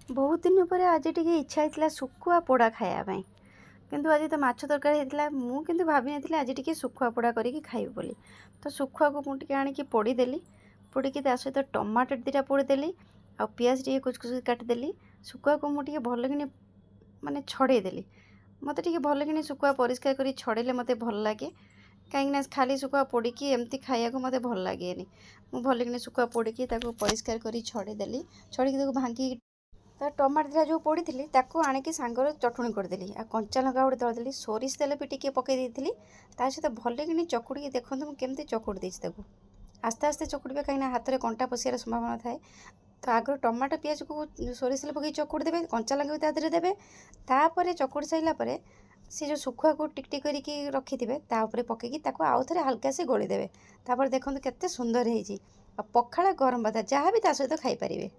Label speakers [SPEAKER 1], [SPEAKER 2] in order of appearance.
[SPEAKER 1] बहुत दिन पर आज टिके इच्छा होता शुखुआ पोड़ा खायापाई किंतु आज तो माछ तरकारी होता मु किंतु भाभी नी आज टिके शुखुआ पोड़ा करके खाइबी बोली। तो शुखुआ को मुझे आणिकी पोड़ीदेली पोड़ी ता सहित टमाटर दीटा पोड़ीदेली आ पियाज टे कुच कुच काटिदेली। शुखुआ को मुझे भल कि माने छड़ेदेली। मत टे भल कि शुखुआ परिष्कार कर छड़ेले मत भल लगे कहीं खाली शुखुआ पोड़ी एमती खाया को मत भल लगे। मुझे भल कि शुखुआ पोड़ी परिष्कार कर छड़ेदेली। छड़ी भांगी तो टमाटर दिटा जो पोड़ी थी आणिकी सांगर चटुणी करदेली आ कंचा लंका गोटे दलदेली सोरिष तेल भी टिके पकई देती सहित भल कि चकुड़ी देखो मुझे केमती चकुड़ी देती आस्ते आस्ते चकुड़े कहीं हाथ में कंटा पशियार संभावना थाए। तो आगर टमाटर पियाज को सोरिष तेल पकई चकुड़ी देवे कंचा लंका भी तादेह देवे तापर चकुड़ी सारापर से जो शुखुआ को टिक टिक करके रखिथे तापर पकईकी आउ थे हल्का से गोलीदेवे तापर देखते केते सुंदर है पखाड़ गरम भात जहाँ भी ता सहित खाईपारे।